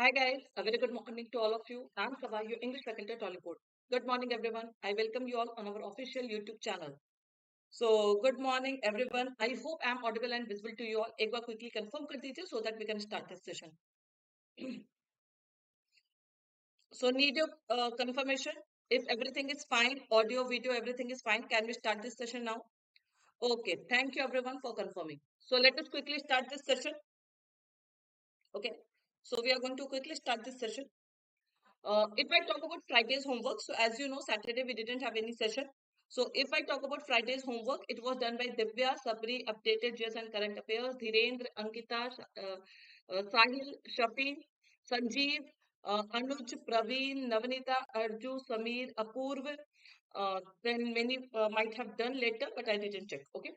Hi guys, a very good morning to all of you. I'm Saba, your English faculty at Oliveboard. Good morning everyone. I welcome you all on our official YouTube channel. So good morning everyone. I hope I'm audible and visible to you all. एक बार quickly confirm कर दीजिए so that we can start this session. So need your confirmation. If everything is fine, audio, video, everything is fine, can we start this session now? Okay, thank you everyone for confirming. So let us quickly start this session. Okay, so we are going to quickly start this session. If I talk about Friday's homework, so as you know, Saturday we didn't have any session. So if I talk about Friday's homework, it was done by Divya, Sabri, updated GS and current affairs, Dhirendra, Ankita, Sahil, Shafi, Sanjeev, Anuj, Praveen, Navanita, Arju, Samir, Apurv. Then many might have done later, but I didn't check. Okay.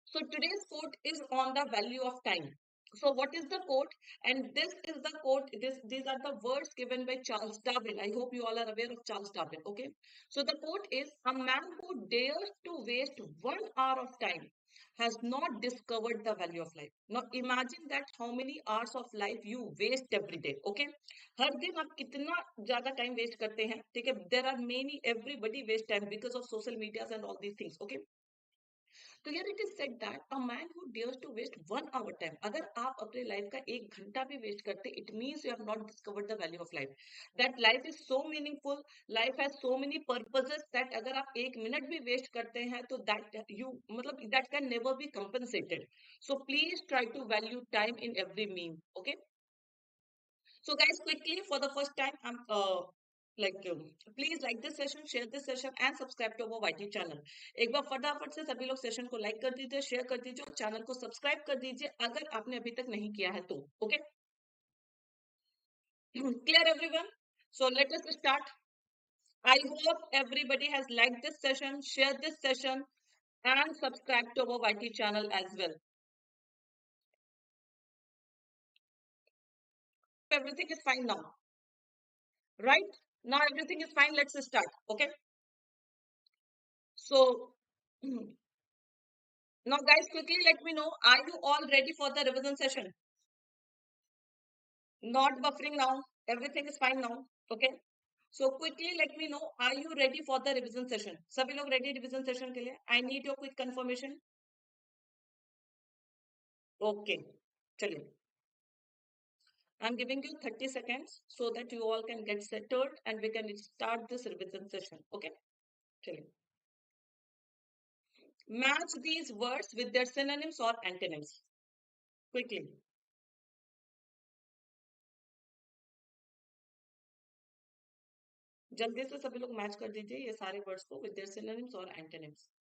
So today's quote is on the value of time. So what is the quote? And this is the quote. These are the words given by Charles Darwin. I hope you all are aware of Charles Darwin. Okay. So the quote is: "A man who dares to waste 1 hour of time has not discovered the value of life." Now imagine that how many hours of life you waste every day. Okay. हर दिन आप कितना ज्यादा time waste करते हैं, ठीक है? There are many, everybody waste time because of social medias and all these things. Okay. तो यार it is said that a man who dares to waste 1 hour time, अगर आप अपने लाइफ का 1 घंटा भी वेस्ट करते, it means you have not discovered the value of life. That life is so meaningful, life has so many purposes that अगर आप 1 minute भी वेस्ट करते हैं तो दैट यू मतलब that can never be compensated. So please try to value time in every mean. Okay. So guys, quickly for the first time, I'm please like this session, share this session and subscribe to our YT channel. एक बार फटाफट से सभी लोग session को like कर दीजिए, share कर दीजिए और चैनल को सब्सक्राइब कर दीजिए अगर आपने अभी तक नहीं किया है तो. Okay. Clear everyone? So let us start. I hope everybody has liked this session, shared this session and subscribe to our YT channel as well. Everything is fine now, right? Now everything is fine. Let's start. Okay. So now guys, quickly let me know, are you all ready for the revision session? Not buffering now. Everything is fine now. Okay. So quickly let me know, are you ready for the revision session? सभी लोग ready revision session के लिए? I need your quick confirmation. Okay. चलिए. I'm giving you 30 seconds so that you all can get settled and we can start this revision session. Okay. चलिए. Match these words with their synonyms or antonyms. Quickly. जल्दी से सभी लोग match कर दीजिए ये सारे वर्ड्स को विद देयर सिनोनिम्स और antonyms.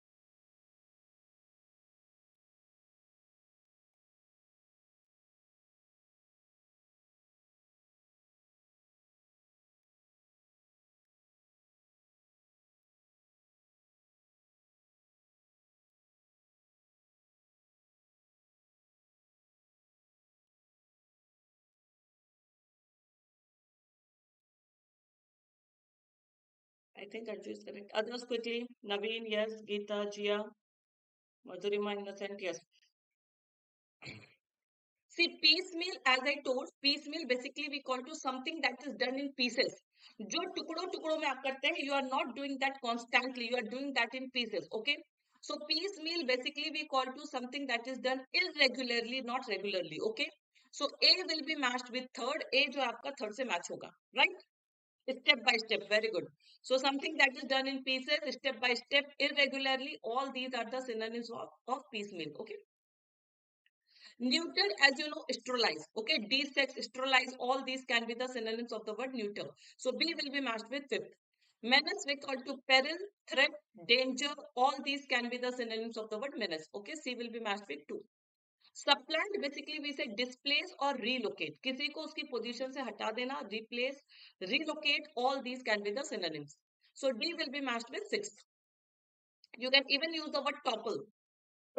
I think Arju is correct. Others quickly. Naveen, yes. Geeta, Jia, Madhurima, Innocent, yes. See, piecemeal, as I told, piecemeal basically we call to something that is done in pieces. जो टुकड़ों टुकड़ों में आप करते हैं, you are not doing that constantly. You are doing that in pieces. Okay. So piecemeal basically we call to something that is done irregularly, not regularly. Okay. So A will be matched with third. A जो आपका third से match होगा, right? Step by step, very good. So something that is done in pieces, step by step, irregularly, all these are the synonyms of piecemeal. Okay. Neuter, as you know, sterilize. Okay. Desex, sterilize, all these can be the synonyms of the word neuter. So B will be matched with fifth. Menace we call to peril, threat, danger, all these can be the synonyms of the word menace. Okay. C will be matched with 2. Supplant basically we say displace or relocate. किसी को उसकी position से हटा देना, replace, relocate, all these can be the synonyms. So D will be matched with 6. You can even use the word topple.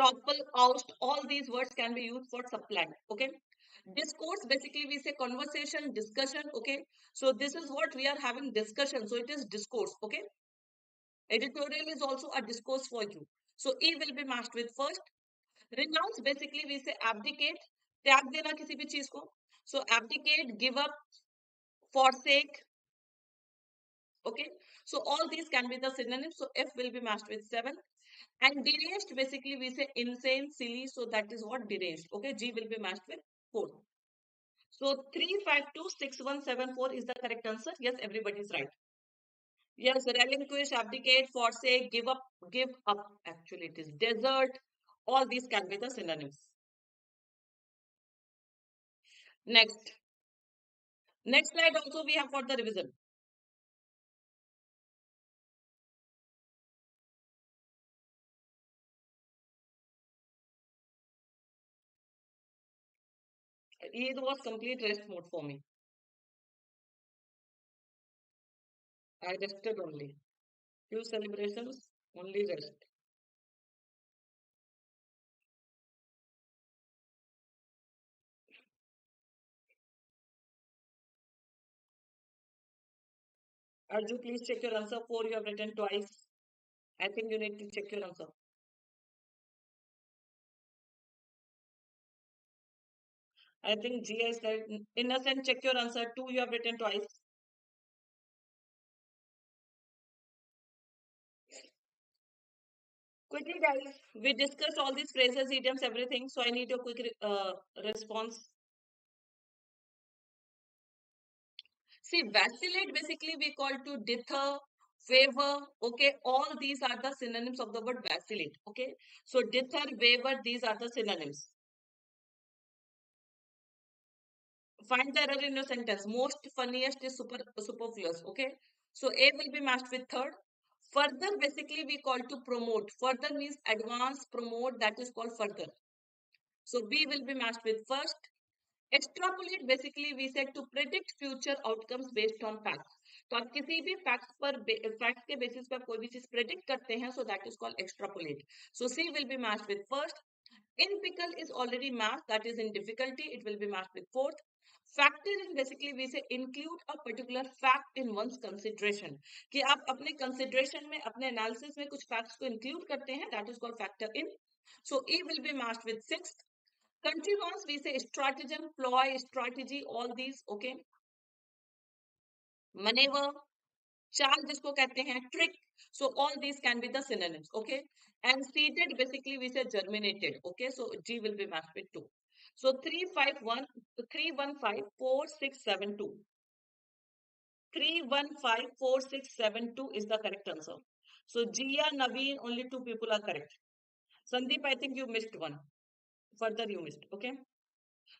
Topple, oust, all these words can be used for supplant. Okay. Discourse basically we say conversation, discussion. Okay. So this is what we are having discussion. So it is discourse. Okay. Editorial is also a discourse for you. So E will be matched with first. Renounce basically we say abdicate, त्याग देना किसी भी चीज को. So abdicate, give up, forsake. Okay. So all these can be the synonyms. So F will be matched with 7. And deranged, basically we say insane, silly. So that is what deranged. Okay. G will be matched with 4. So 3526174 is the correct answer. Yes, everybody is right. Yes, relinquish, abdicate, forsake, give up, give up. Actually, it is desert. All these can be the synonyms. Next. Next slide also we have for the revision. It was complete rest mode for me. I rested only. Few celebrations, only rest. Arju, please check your answer. 4 you have written twice. I think you need to check your answer. I think G has said, innocent, check your answer. 2 you have written twice. Quickly, guys, we discussed all these phrases, idioms, everything. So I need a quick response. See, vacillate basically we call to dither, waver. Okay, all these are the synonyms of the word vacillate. Okay, so dither, waver, these are the synonyms. Find the error in your sentence. Most funniest is superfluous. Okay, so A will be matched with third. Further, basically we call to promote. Further means advance, promote. That is called further. So B will be matched with first. Extrapolate basically we said to predict future outcomes based on facts. तो आप किसी भी facts पर facts के basis पर कोई भी चीज predict करते हैं, so that is called extrapolate. So C will be matched with first. In pickle is already matched, that is in difficulty, it will be matched with fourth. Factor in basically we say include a particular fact in one's consideration. कि आप अपने consideration में अपने analysis में कुछ facts को include करते हैं, that is called factor in. So E will be matched with sixth. Country ones we say stratagem, ploy, strategy, all these. Okay. Maneuver, चाल जिसको कहते हैं, trick. So all these can be the synonyms. Okay. And seeded basically we say germinated. Okay. So G will be matched with 2. So 351 3154672. 3154672 is the correct answer. So Jia, Naveen, only 2 people are correct. Sandeep, I think you missed one. Further you missed. Okay.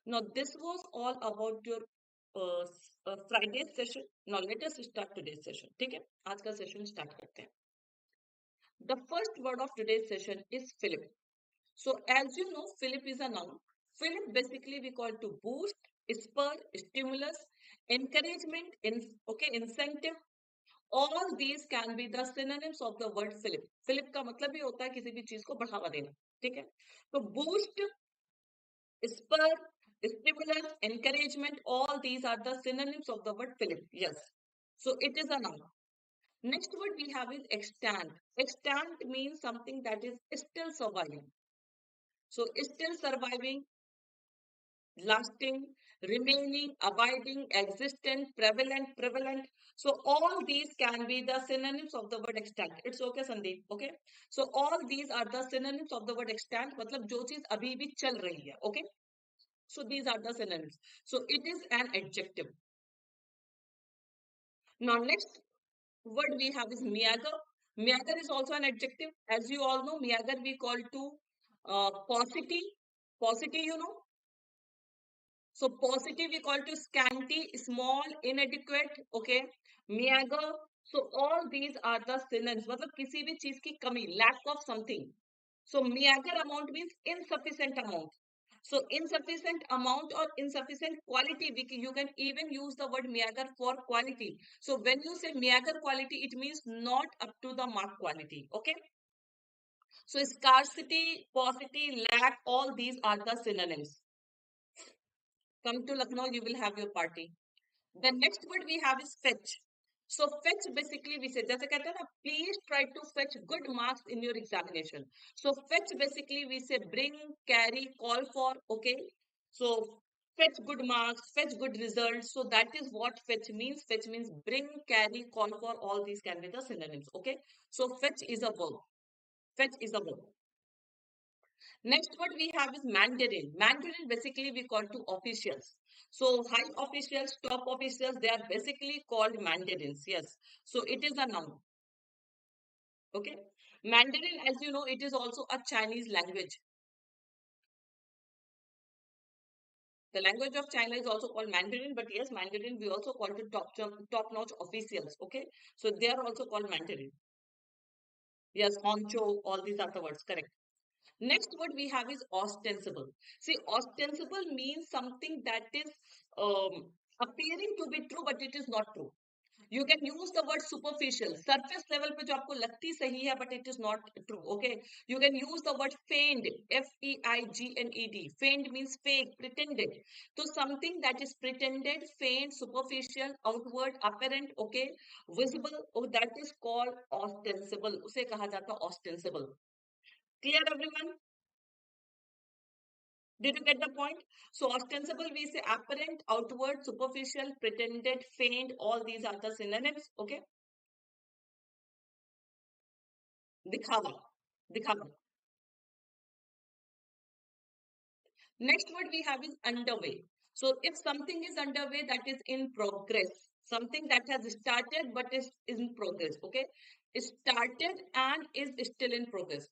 Now, this was all about your Friday session. Now, let us start today's session. ठीक है? आज का session start करते हैं. The first word of today's session is Philip. So, as you know, Philip is a noun. Philip basically we call to boost, spur, stimulus, encouragement, incentive. All these can be the synonyms of the word Philip. Philip का मतलब ही होता है किसी भी चीज को बढ़ावा देना. ठीक है? तो boost, spur, stimulus, encouragement, all these are the synonyms of the word Philip. Yes. So it is a noun. Next word we have is extant. Extant means something that is still surviving. So still surviving, lasting, remaining, abiding, existent, prevalent. So all these can be the synonyms of the word extant. It's okay, Sandeep. Okay. So all these are the synonyms of the word extant. मतलब जो चीज अभी भी चल रही है. Okay. So these are the synonyms. So it is an adjective. Now next word we have is meager. Meager is also an adjective. As you all know, meager we call to paucity. Paucity, you know. So paucity we call to scanty, small, inadequate. Okay. Meager. So all these are the synonyms. मतलब किसी भी चीज की कमी, lack of something. So meager amount means insufficient amount. So insufficient amount or insufficient quality, you can even use the word meager for quality. So when you say meager quality, it means not up to the mark quality. Okay. So scarcity, paucity, lack, all these are the synonyms. Come to Lucknow, you will have your party. The next word we have is fetch. So fetch basically we say, जैसे कहते हैं ना, please try to fetch good marks in your examination. So fetch basically we say bring, carry, call for. Okay. So Fetch good marks, fetch good results. So that is what fetch means. Fetch means bring, carry, call for, all these can be the synonyms. Okay. So fetch is a verb. Fetch is a verb. Next, what we have is Mandarin. Mandarin basically we call to officials. So high officials, top officials, they are basically called Mandarins. Yes. So it is a noun. Okay. Mandarin, as you know, it is also a Chinese language. The language of China is also called Mandarin, but yes, Mandarin we also call to top-notch officials. Okay. So they are also called Mandarin. Yes, honcho, all these are the words, correct. Next word we have is ostensible. See, ostensible means something that is appearing to be true, but it is not true. You can use the word superficial, surface level पे जो आपको लगती सही है, but it is not true. Okay, you can use the word feigned, F-E-I-G-N-E-D. Feigned means fake, pretended. So something that is pretended, feigned, superficial, outward, apparent, okay, visible, oh, that is called ostensible. उसे कहा जाता है ostensible. Clear, everyone? Did you get the point? So ostensible, we say apparent, outward, superficial, pretended, feigned, all these are the synonyms. Okay. दिखावा, दिखावा. Next word we have is underway. So if something is underway, that is in progress. Something that has started but is in progress. Okay. It started and is still in progress.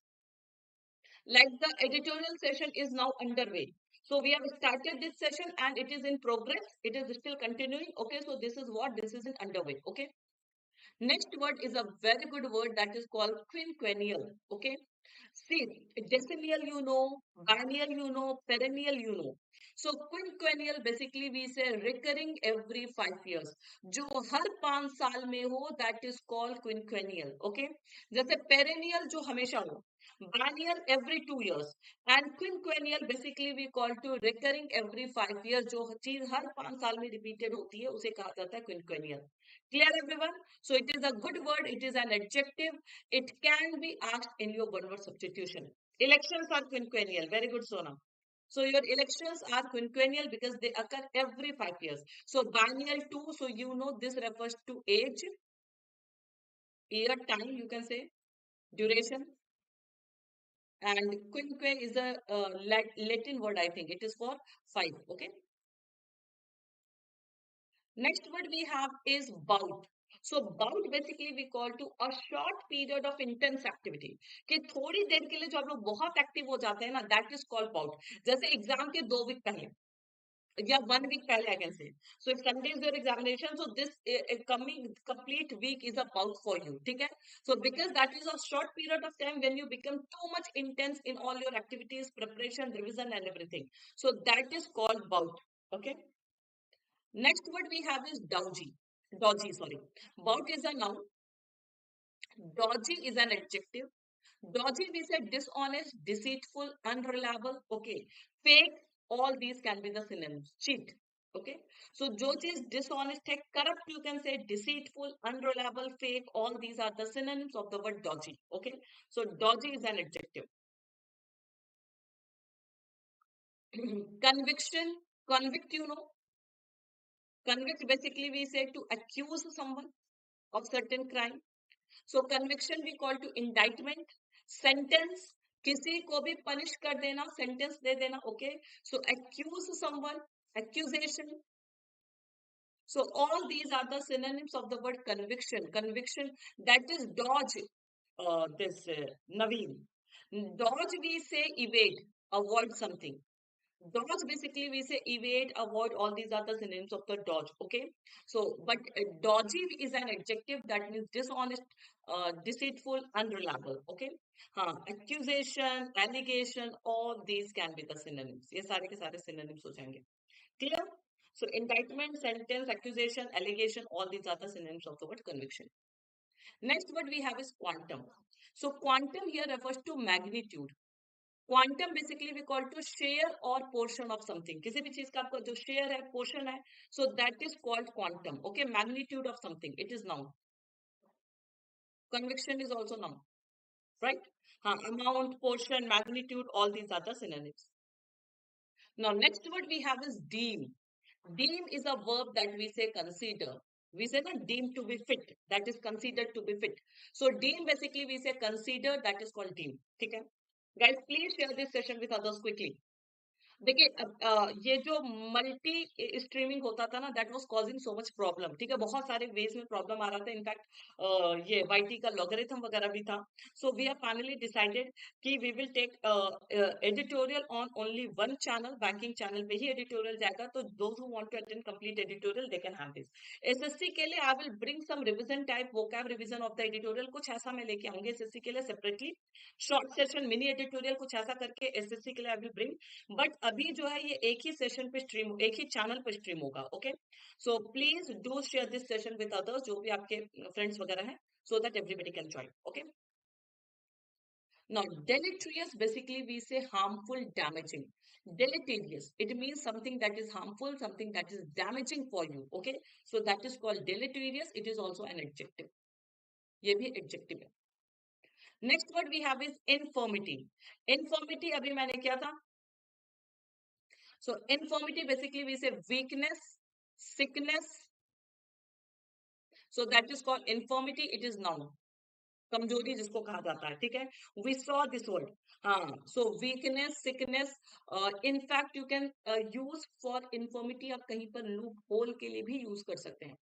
Like the editorial session is now underway. So we have started this session and it is in progress. It is still continuing. Okay. So this is what this is in underway. Okay. Next word is a very good word that is called quinquennial. Okay. See, decennial you know, biennial you know, perennial you know. So quinquennial basically we say recurring every 5 years. जो हर 5 साल में हो that is called quinquennial. Okay. जैसे perennial जो हमेशा हो. Biennial every 2 years. And quinquennial basically we call to recurring every 5 years. जो चीज हर 5 साल में repeated होती है उसे कहा जाता है quinquennial. Clear, everyone? So it is a good word. It is an adjective. It can be asked in your one-word substitution. Elections are quinquennial. Very good, Sona. So your elections are quinquennial because they occur every 5 years. So biennial too. So you know this refers to age, year, time. You can say duration. And quinque is a Latin word. I think it is for 5. Okay. Next word we have is bout. So bout basically we call to a short period of intense activity. कि थोड़ी देर के लिए जो आप लोग बहुत active हो जाते हैं ना, that is called bout. जैसे एग्जाम के 2 वीक पहले या 1 वीक पहले I can say. So if Sunday is your examination, so this coming complete week is a bout for you. ठीक है? So because that is a short period of time when you become too much intense in all your activities, preparation, revision, and everything. So that is called bout. Okay. Next word we have is dodgy. Dodgy, sorry. Bout is a noun. Dodgy is an adjective. Dodgy we said dishonest, deceitful, unreliable. Okay. Fake, all these can be the synonyms. Cheat. Okay. So जो चीज dishonest है, corrupt you can say, deceitful, unreliable, fake, all these are the synonyms of the word dodgy. Okay. So dodgy is an adjective. Conviction, convict you know. Convict basically we say to accuse someone of certain crime. So conviction we call to indictment. Sentence, किसी को भी punish कर देना, sentence दे देना. Okay. So accuse someone, accusation. So all these are the synonyms of the word conviction. Conviction, that is dodge. This Naveen. Dodge we say evade, avoid something. Dodge basically we say evade, avoid, all these are the synonyms of the dodge. Okay. So, but dodgy is an adjective that means dishonest, deceitful, unreliable. Okay. Accusation, allegation, all these can be the synonyms. ये सारे के सारे synonyms हो जाएंगे. Clear? So, indictment, sentence, accusation, allegation, all these are the synonyms of the word conviction. Next word we have is quantum. So, quantum here refers to magnitude. Quantum basically we call to share और portion of something. किसी भी चीज का आपका जो share है, portion है, so that is called quantum. Okay. Magnitude of something, it is known. Conviction is also known, right? हाँ, amount, portion, magnitude, all these are the synonyms. Now, next word we have is deem. Deem is a verb that we say consider. We say that deem to be fit. That is considered to be fit. So deem basically we say consider. That is called deem. Okay, guys, please share this session with others quickly. देखिए ये जो multi streaming होता था ना, that was causing so much problem. ठीक है, बहुत सारे वेज में प्रॉब्लम आ रहा था. इनफैक्ट ये वाईटी का लॉगरिथम वगैरह भी था. So we have finally decided कि we will take editorial on only one channel. Banking channel पे ही एडिटोरियल जाएगा. तो those who want to attend complete editorial they can have this. SSC के लिए I will bring some revision type vocab revision of the editorial. कुछ ऐसा मैं लेके आऊंगी एसएससी के लिए separately. Short session mini editorial कुछ ऐसा करके एसएससी के लिए आई विल ब्रिंग. बट अभी जो है ये एक ही सेशन पे स्ट्रीम, एक ही चैनल पे स्ट्रीम होगा. Okay, so please do share this session with others, जो भी आपके फ्रेंड्स वगैरह हैं, so that everybody can join. Okay, now deleterious basically we say harmful, damaging. Deleterious, it means something that is harmful, something that is damaging for you. Okay, so that is called deleterious. It is also an adjective. ये भी adjective है. Next word we have is infirmity. Infirmity अभी मैंने क्या था? So infirmity basically we say weakness, sickness. So that is called infirmity. It is noun. कमजोरी जिसको कहा जाता है. ठीक है, we saw this word. हाँ, so weakness, sickness. In fact you can use for infirmity. आप कहीं पर लूप होल के लिए भी यूज कर सकते हैं.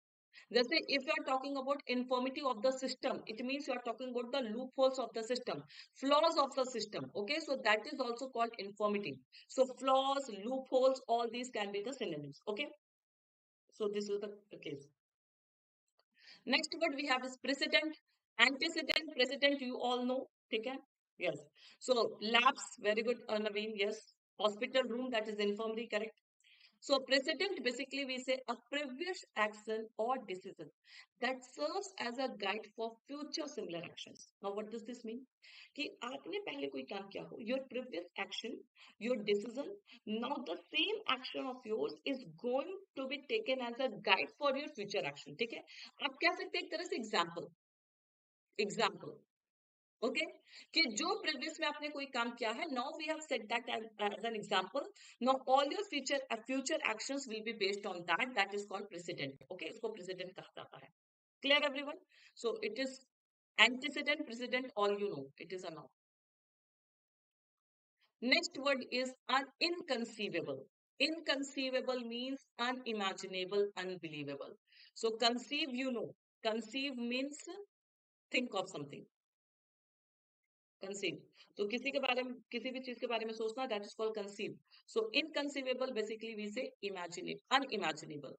जैसे if you are talking about infirmity of the system, it means you are talking about the loopholes of the system, flaws of the system. Okay, so that is also called infirmity. So flaws, loopholes, all these can be the synonyms. Okay, so this is the case. Next word we have is precedent, antecedent. Precedent you all know. Okay, yes. So labs, very good, Naveen. Yes, hospital room, that is infirmary, correct. So precedent basically we say a previous action or decision that serves as a guide for future similar actions. Now what does this mean? कि आपने पहले कोई काम किया हो, your previous action, your decision, now the same action of yours is going to be taken as a guide for your future action. ठीक है, आप कह सकते हैं एक तरह से एग्जाम्पल. ओके, कि जो प्रीवियस में आपने कोई काम किया है, now we have set that as an example. Now all your future actions will be based on that is called precedent. Okay, इसको प्रेसिडेंट कहा जाता है. Clear everyone? So it is antecedent, precedent, all you know, it is a noun. Next word is inconceivable. Inconceivable means unimaginable, unbelievable. So conceive, you know, conceive means think of something. Conceive, तो किसी के बारे में, किसी भी चीज के बारे में सोचना, that is called conceive. So inconceivable basically we say imaginable, unimaginable.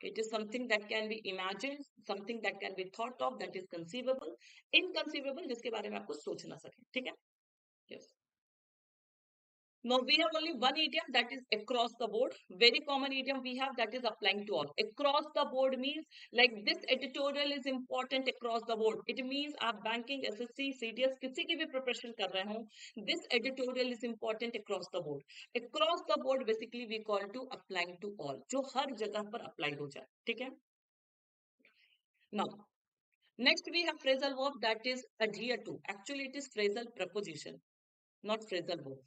It is something that can be imagined, something that can be thought of, that is conceivable. Inconceivable जिसके बारे में आपको सोच ना सके. ठीक है, yes. Now we have only one idiom, that is across the board. Very common idiom we have, that is applying to all. Across the board means like this editorial is important across the board. It means आप banking, SSC, CDS किसी की भी preparation कर रहे हो, this editorial is important across the board. Across the board basically we call to applying to all, जो हर जगह पर apply हो जाए. ठीक है. Now next we have phrasal verb, that is adhere to. Actually it is phrasal preposition, not phrasal verb.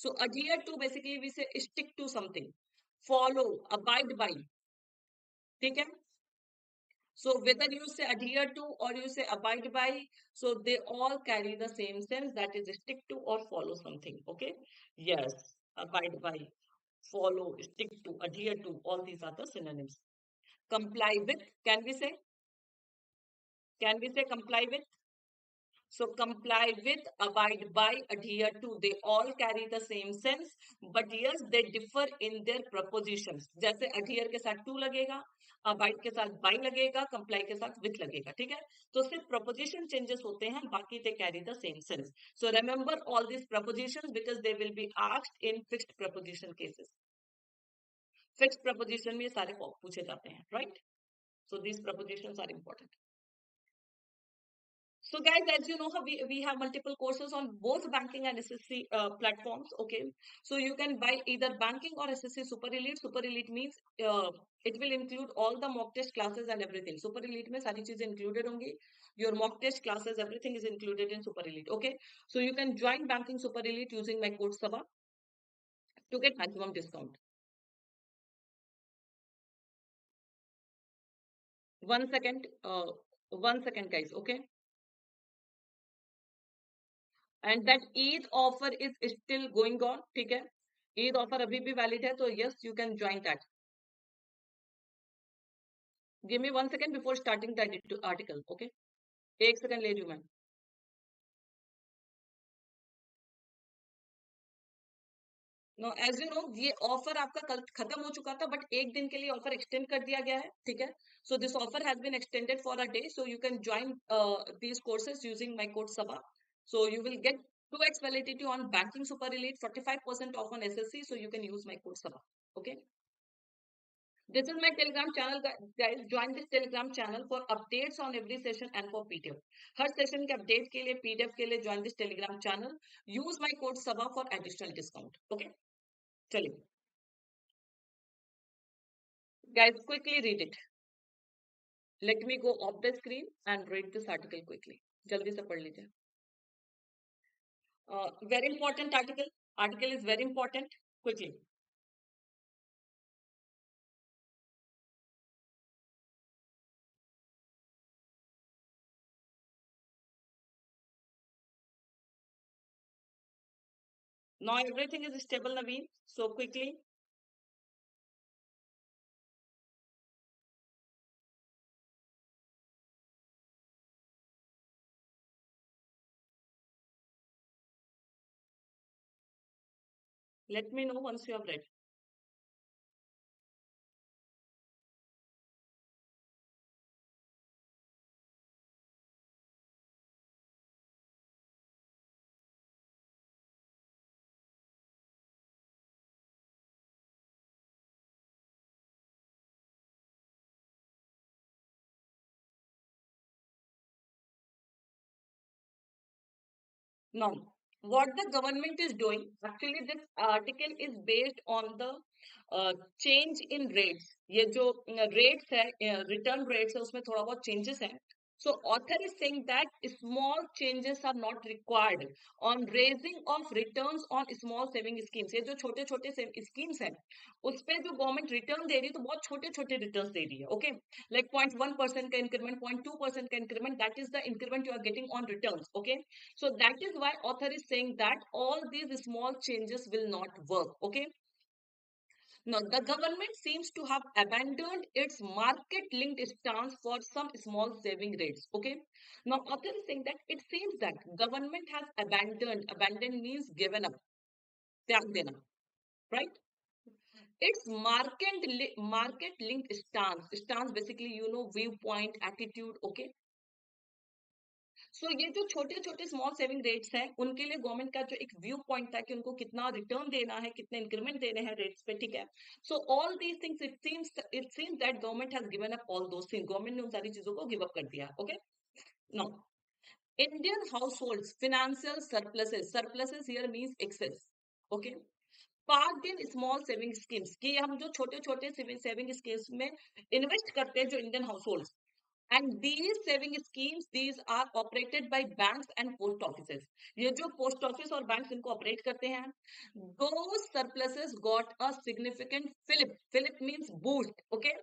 So adhere to basically we say stick to something, follow, abide by. ठीक है. So whether you say adhere to or you say abide by, so they all carry the same sense, that is stick to or follow something. Okay, yes, abide by, follow, stick to, adhere to, all these are the synonyms. Comply with, can we say? Can we say comply with? So comply with, abide by, adhere to, they all carry the same sense, but yes, they differ in their prepositions. जैसे adhere के साथ to लगेगा, abide के साथ by लगेगा, comply के साथ with लगेगा. ठीक है, तो सिर्फ preposition changes होते हैं, बाकी they carry the same sense. So remember all these prepositions because they will be asked in fixed preposition cases. Fixed preposition में सारे पूछे जाते हैं, right? So these prepositions are important. So guys, as you know, we have multiple courses on both banking and SSC platforms. Okay, so you can buy either banking or SSC Super Elite. Super Elite means it will include all the mock test classes and everything. Super Elite में सारी चीजें included होंगी. Your mock test classes, everything is included in Super Elite. Okay, so you can join banking Super Elite using my code Saba. to get maximum discount. 1 second, 1 second, guys. Okay, and that Eid offer is still going on. ठीक है, Eid offer अभी भी valid है, तो yes, you can join that. Give me 1 second before starting the article. Okay, 1 second ले रही हूँ मैं. नो एज यू नो, ये ऑफर आपका कल खत्म हो चुका था, बट एक दिन के लिए ऑफर एक्सटेंड कर दिया गया है. ठीक है, so this offer has been extended for a day, so you can join these courses using my code SABA. So you will get 2x validity on banking super elite, 45% off on SSC, so you can use my code SABA. Okay, this is my telegram channel, guys. Join this telegram channel for updates on every session and for PDF. Her session के update के लिए, PDF के लिए join this telegram channel. Use my code SABA for additional discount. Okay, चलिए guys, quickly read it. Let me go off the screen and read this article quickly. जल्दी से पढ़ लीजिए. Very important article. Article is very important. Quickly. Now everything is stable, Naveen. So quickly. Let me know once you have read. Now, what the government is doing, actually this article is based on the change in rates. ये जो rates है, return rates है, उसमें थोड़ा बहुत changes है. So author is saying that small changes are not required on raising of returns on small saving schemes. ये जो छोटे छोटे schemes हैं, उस पे जो गवर्नमेंट रिटर्न दे रही है, तो बहुत छोटे छोटे रिटर्न दे रही है. ओके, लाइक 0.1% का इंक्रीमेंट, 0.2% का increment, that is the increment you are getting on return. Okay, so that is why author is saying that all these small changes will not work. Okay, now the government seems to have abandoned its market linked stance for some small saving rates. Okay, now author is saying that it seems that government has abandoned means given up, त्याग देना, right? It's market linked stance basically, you know, viewpoint, attitude. Okay, सो ये जो छोटे छोटे small saving rates हैं, उनके लिए government का जो एक व्यू पॉइंट था कि उनको कितना रिटर्न देना है, कितने इंक्रीमेंट देने हैं रेट्स पे. ठीक है, so all these things it seems that government has given up all those things. Government ने उन सारी चीजों को गिव अप कर दिया. Okay, now Indian households financial surpluses here means excess. Okay, parked in small saving schemes, कि हम जो छोटे छोटे सेविंग स्कीम्स में इन्वेस्ट करते हैं, जो Indian households, and these saving schemes, these are operated by banks and post offices. ये जो post office और banks इनको operate करते हैं, those surpluses got a significant fillip means boost. Okay,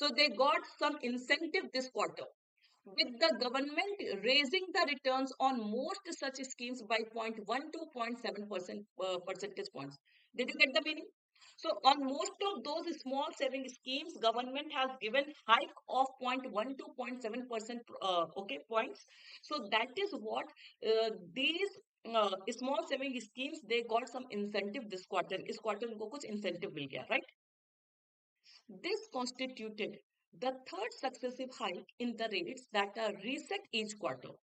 so they got some incentive this quarter, with the government raising the returns on most such schemes by 0.1 to 0.7% percentage points. Did you get the meaning? So on most of those small saving schemes, government has given hike of 0.1 to 0.7% okay points. So that is what these small saving schemes, they got some incentive this quarter. इस quarter उनको कुछ incentive मिल गया, right? This constituted the third successive hike in the rates that are reset each quarter.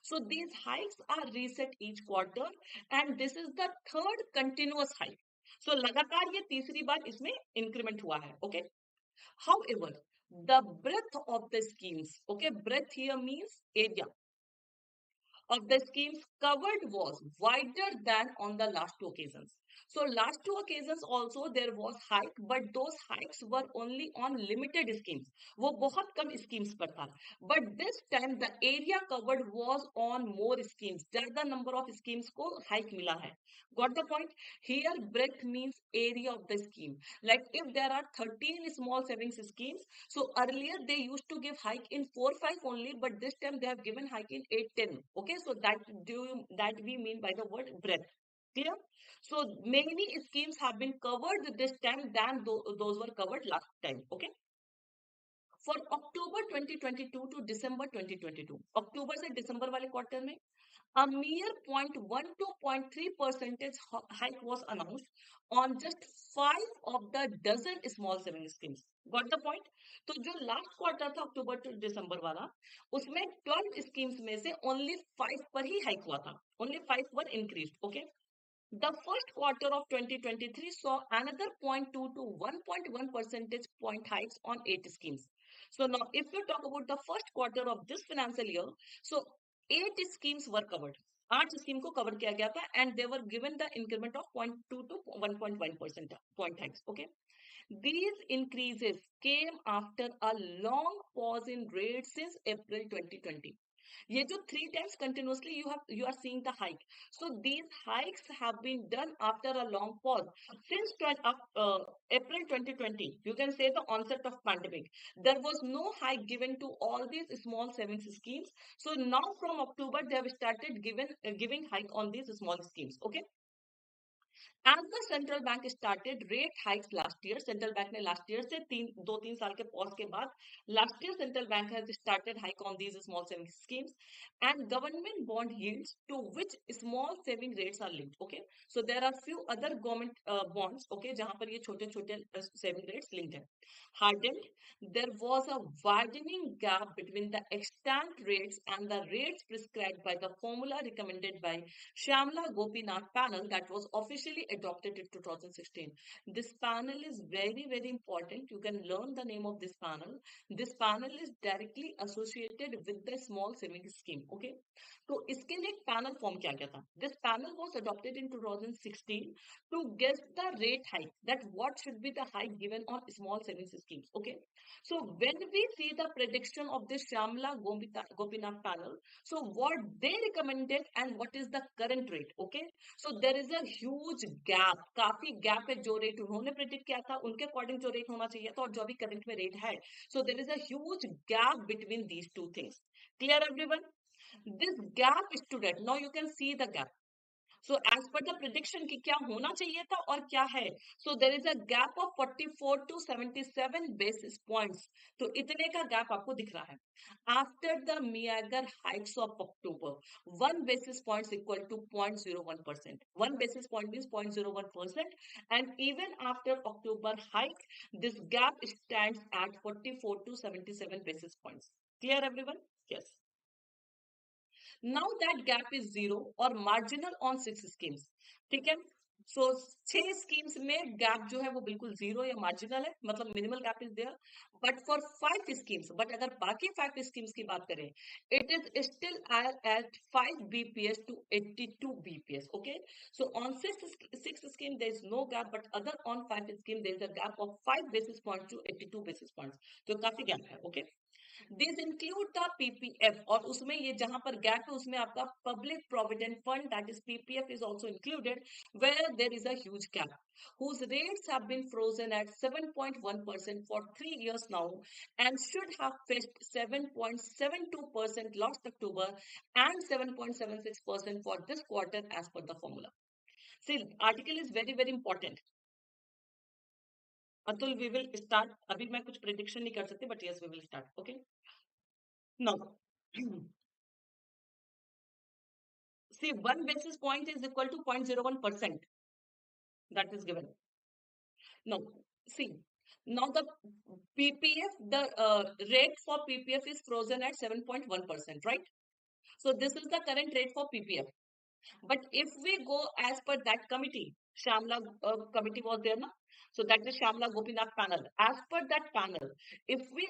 So these hikes are reset each quarter, and this is the third continuous hike. So लगातार ये तीसरी बार इसमें increment हुआ है. Okay. However, the breadth of the schemes, okay, breadth here means area of the schemes covered was wider than on the last two occasions. So last two occasions also there was hike, but those hikes were only on limited schemes. वो बहुत कम schemes पर था. But this time the area covered was on more schemes. ज़्यादा number of schemes को hike मिला है. Got the point? Here breadth means area of the scheme. Like if there are 13 small savings schemes, so earlier they used to give hike in 4, 5 only, but this time they have given hike in 8, 10. Okay, so that we mean by the word breadth. Clear? So many schemes have been covered this time than those were covered last time. Okay. For October 2022 to December 2022, अक्टूबर से दिसंबर वाले quarter में a mere 0.1 to 0.3 percentage hike was announced on just 5 of the dozen small saving schemes. Got the point? तो जो last quarter था अक्टूबर to दिसंबर वाला, उसमें 12 schemes में से ओनली 5 पर ही हाइक हुआ था. Only 5 were increase. Okay. The first quarter of 2023 saw another 0.2 to 1.1 percentage point hikes on 8 schemes. So now if you talk about the first quarter of this financial year, so 8 schemes were covered. 8 scheme को cover किया गया था and they were given the increment of 0.2 to 1.1% point hikes. Okay. These increases came after a long pause in rates since April 2020. ये जो 3 times continuously you are seeing the hike. So these hikes have been done after a long pause since April 2020. You can say the onset of pandemic. There was no hike given to all these small savings schemes. So now from October they have started giving hike on these small schemes. Okay. As the central bank started rate hikes last year, central bank ने last year से 2-3 साल के pause के बाद last year central bank has started hike on these small savings schemes and government bond yields to which small saving rates are linked. Okay, so there are few other government bonds. Okay, जहाँ पर ये छोटे-छोटे saving rates linked है. Hardened, there was a widening gap between the extant rates and the rates prescribed by the formula recommended by Shyamla Gopinath panel that was officially adopted in 2016. This panel is very, very important. You can learn the name of this panel. This panel is directly associated with the small savings scheme. Okay. तो इसके लिए एक panel form किया गया था. This panel was adopted in 2016 to guess the rate hike, that what should be the hike given on small savings schemes. Okay. So when we see the prediction of this Shyamla Gopinath panel, so what they recommended and what is the current rate. Okay. So there is a huge gap. काफी gap है. जो rate उन्होंने predict किया था उनके according जो rate होना चाहिए था और जो अभी current में rate है. So there is a huge gap between these two things. Clear everyone? This gap student, now you can see the gap. So as per the prediction कि क्या होना चाहिए था और क्या है, so there is a gap of 44 to 77 basis points. तो इतने का gap आपको दिख रहा है. After the meager hikes of October, 1 basis point is equal to 0.01%. 1 basis point means 0.01%, and even after October hike, this gap stands at 44 to 77 basis points. Clear everyone? Yes. Now that gap is zero or marginal on 6 schemes. ठीक है. So 6 schemes में gap जो है वो बिल्कुल zero या marginal है, मतलब minimal gap is there. But for 5 schemes, but अगर बाकी 5 schemes की बात करें, it is still at 5 BPS to 82 BPS. Okay. So on 6 scheme there is no gap, but other on 5 scheme there is a gap of 5 basis points to 82 basis points. तो काफी gap है. Okay. These include the PPF और उसमें ये जहां पर gap है उसमें आपका public provident fund that is PPF is also included where there is a huge gap whose rates have been frozen at 7.1% for 3 years now and should have fetched 7.72% last October and 7.76% for this quarter as per the formula. See, article is very very important. Atul, we will start. अभी मैं कुछ prediction नहीं कर सकती, but yes, we will start. Okay. Now, see, 1 basis point is equal to 0.01%. That is given. Now, see, now the PPF, the rate for PPF is frozen at 7.1%, right? So this is the current rate for PPF. But if we go as per that committee, Shyamla committee was there, na? So that is Shyamla Gopinath panel. As per that panel, if we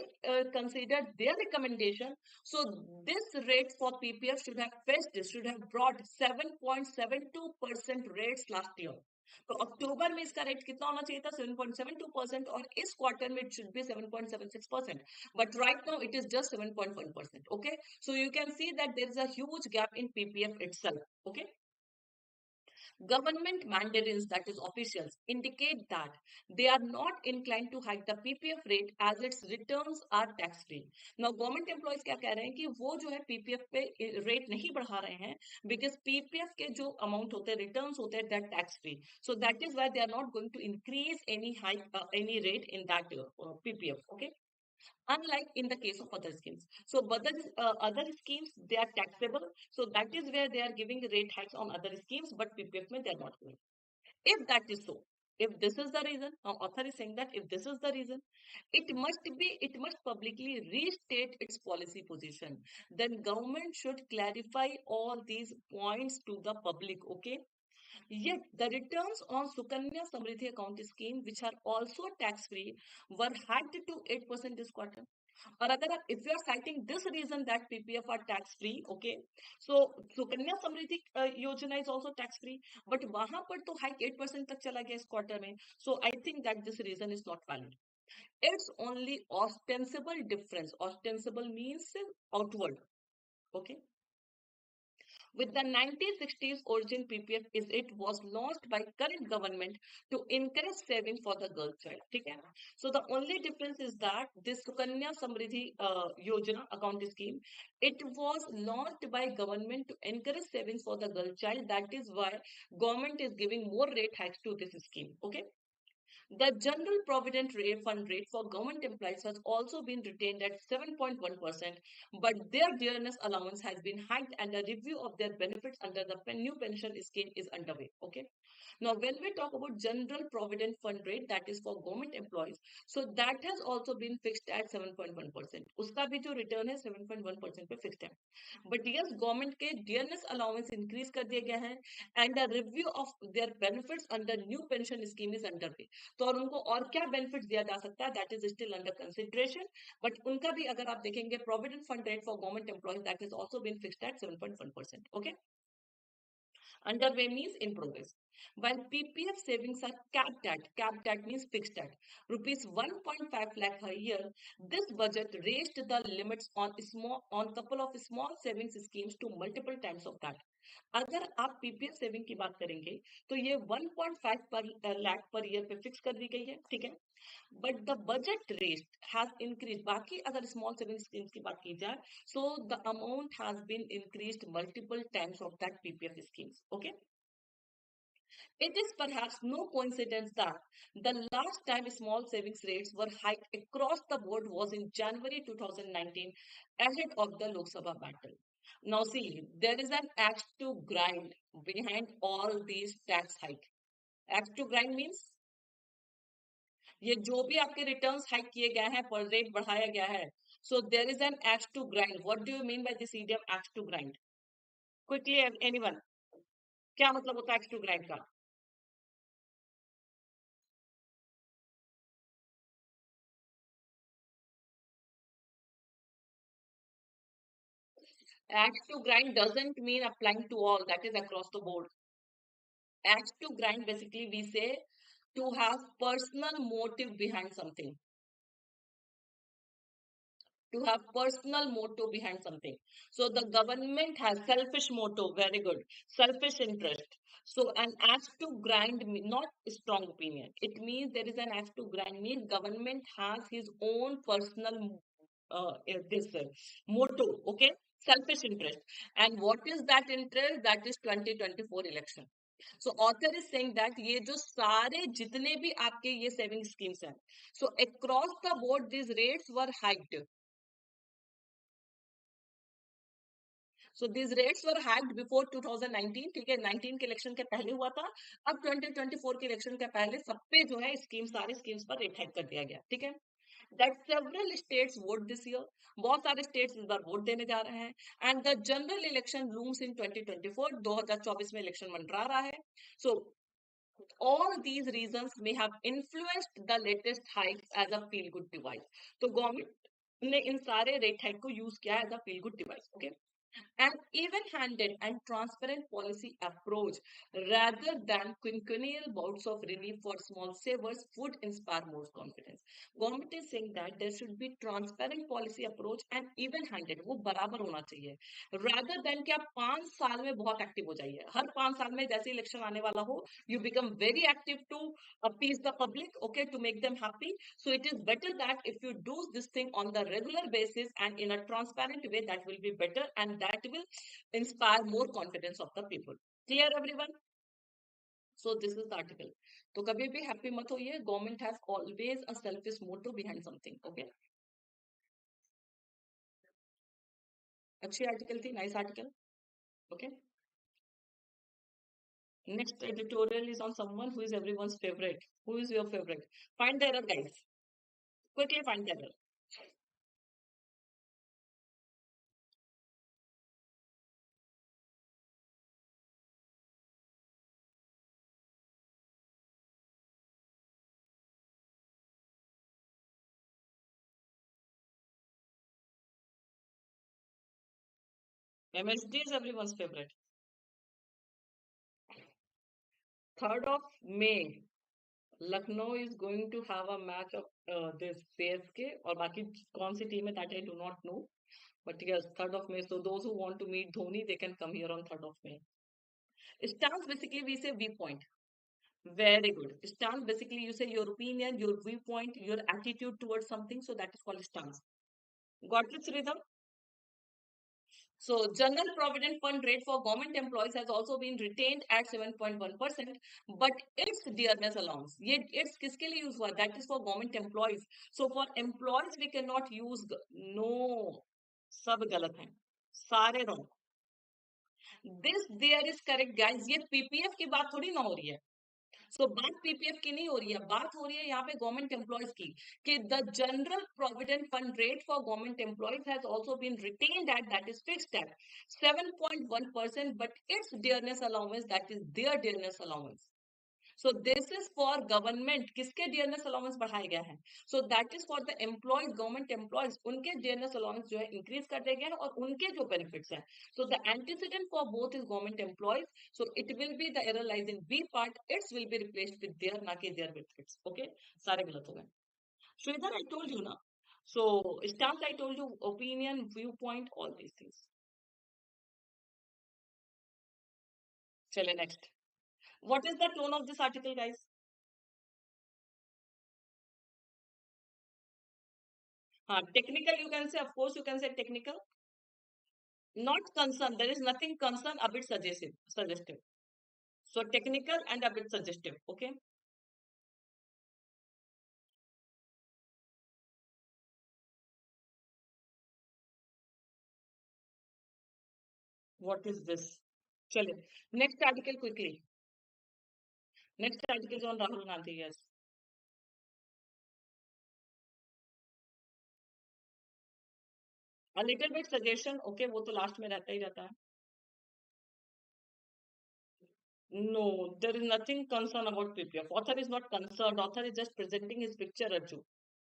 consider their recommendation, so this rate for PPF should have brought 7.72% rates last year. तो अक्टूबर में इसका rate कितना होना चाहिए था 7.72% और इस quarter में it should be 7.76%, but right now it is just 7.1%. Okay, so you can see that there is a huge gap in PPF itself. Okay, government mandarins, that is officials, indicate that they are not inclined to hike the PPF rate as its returns are tax free. Now government employees क्या कह रहे हैं कि वो जो है PPF पे rate नहीं बढ़ा रहे हैं because PPF के जो अमाउंट होते हैं रिटर्न्स होते हैं that tax free, so that is why they are not going to increase any hike any rate in that PPF. Okay, unlike in the case of other schemes. So other schemes, they are taxable. So that is where they are giving rate hikes on other schemes, but PPF mein they are not doing. If that is so, if this is the reason, now author is saying that if this is the reason, it must publicly restate its policy position. Then government should clarify all these points to the public. Okay. Yet the returns on Sukanya Samriddhi account scheme, which are also tax free, were hiked to 8% this quarter. और अगर आप if you are citing this reason that PPF are tax free, okay, so Sukanya Samriddhi योजना is also tax free, but वहां पर तो hike 8% तक चला गया इस क्वार्टर में, so I think that this reason is not valid. It's only ostensible difference. Ostensible means outward. Okay, with the 1960s origin PPF is it was launched by current government to encourage saving for the girl child. Okay? So the only difference is that this Sukanya Samriddhi Yojana account scheme, it was launched by government to encourage savings for the girl child. That is why government is giving more rate hikes to this scheme. Okay. The general provident fund rate for government employees has also been retained at 7.1%, but their dearness allowance has been hiked and a review of their benefits under the new pension scheme is underway. Okay. Now, when we talk about general provident fund rate, that is for government employees, so that has also been fixed at 7.1%. उसका भी जो return है 7.1% पे fixed है. But yes, government के dearness allowance increase कर दिया गया है and a review of their benefits under new pension scheme is underway. तो और उनको और क्या बेनिफिट दिया जा सकता है that is still under consideration, but उनका भी अगर आप देखेंगे provident fund rate for government employees that is also been fixed at 7.1%. Okay, underway means in progress. While PPF savings are capped at means fixed at rupees 1.5 lakh per year, this budget raised the limits on couple of small savings schemes to multiple times of that. अगर आप PPF saving की बात करेंगे तो ये 1.5 पर lakh per year पे fix कर दी गई है, ठीक है, but the budget rate has increase. बाकी अगर स्मॉल सेविंग स्कीम्स की बात की जाए so the amount has been increased multiple times of that PPF schemes. Okay, it is perhaps no coincidence that the last time small savings rates were hiked across the board was in January 2019 ahead of the Lok Sabha battle. Now see, there is an axe to grind behind all these tax hike. Axe to grind means ये जो भी आपके returns hike किए गए हैं पर rate बढ़ाया गया है, so there is an axe to grind. What do you mean by this idiom axe to grind? Quickly, anyone, क्या मतलब होता है axe to grind का? Axe to grind doesn't mean applying to all, that is across the board. Axe to grind, basically we say to have personal motive behind something. To have personal motive behind something. So the government has selfish motive, very good. Selfish interest. So an axe to grind, not strong opinion. It means there is an axe to grind means government has his own personal this motto, okay, selfish interest. And what is that interest? That is 2024 election. So author is saying that ये जो सारे जितने भी आपके ये saving schemes हैं, so across the board these rates were hiked. So these rates were hiked before 2019, ठीक है, 19 के इलेक्शन के पहले हुआ था. अब 2024 के इलेक्शन के पहले सब पे जो है स्कीम सारे स्कीम्स पर रेट हाइक कर दिया गया, ठीक है. That several states vote this year. बहुत सारे states इस बार वोट देने जा रहे हैं. And the general election looms in 2024. 2024 में इलेक्शन मंडरा रहा है. So all these reasons may have influenced the latest hikes as a feel good device. तो गवर्नमेंट ने इन सारे रेट हाइक को यूज किया as a feel good device. Okay, An even-handed and transparent policy approach rather than quinquennial bouts of relief for small savers would inspire more confidence. Government is saying that there should be transparent policy approach and even-handed, वो बराबर होना चाहिए, rather than कि आप 5 साल में बहुत active हो जाइए. हर 5 साल में जैसे इलेक्शन आने वाला हो, you become very active to appease the public, okay, to make them happy. So it is better that if you do this thing on the regular basis and in a transparent way, that will be better and that will inspire more confidence of the people. Clear everyone? So this is the article. तो कभी भी happy मत होइए. Government has always a selfish motto behind something. Okay. अच्छी article थी. Nice article. Okay. Next editorial is on someone who is everyone's favorite. Who is your favorite? Find the error, guys. Quickly find the error. MSD is everyone's favorite. 3rd of May, Lucknow is going to have a match of this CSK or बाकी कौन सी team है that I do not know. But yes, 3rd of May. So those who want to meet Dhoni, they can come here on 3rd of May. Stance basically we say viewpoint. Very good. Stance basically you say your opinion, your viewpoint, your attitude towards something. So that is called stance. Got this rhythm? So general provident fund rate for government employees has also been retained at 7.1%, but its dearness allowance. ये its किसके लिए use हुआ? That is for government employees. So for employees we cannot use no. सब गलत है. सारे wrong. This there is correct guys. ये PPF की बात थोड़ी ना हो रही है. सो बात पीपीएफ की नहीं हो रही है, बात हो रही है यहाँ पे गवर्नमेंट एम्प्लॉयज की कि the general provident fund rate for government employees has also been retained at that is fixed at 7.1%, but it's dearness allowance that is there dearness allowance. So this is for government. किसके dearness allowance बढ़ाया गया है? So that is for the employees, government employees. उनके dearness allowance जो है increase कर दिया गया है और उनके जो benefits हैं. So the antecedent for both is government employees. So it will be the error lies in B part. Its will be replaced with their, ना कि their benefits. Okay? सारे गलत हो गए. Sridhar, I told you ना. So stance I told you, opinion, viewpoint, all these things. चले next. What is the tone of this article, guys? Technical, you can say, of course, you can say technical. Not concern. There is nothing concern, a bit suggestive. Suggestive. So technical and a bit suggestive. Okay. What is this? Chale. Next article quickly. Next article is on Rahul Gandhi. Yes. A little bit suggestion. Okay, वो तो last में रहता ही रहता है. No, there is nothing concerned about PPF. Author is not concerned. Author is just presenting his picture, Arju.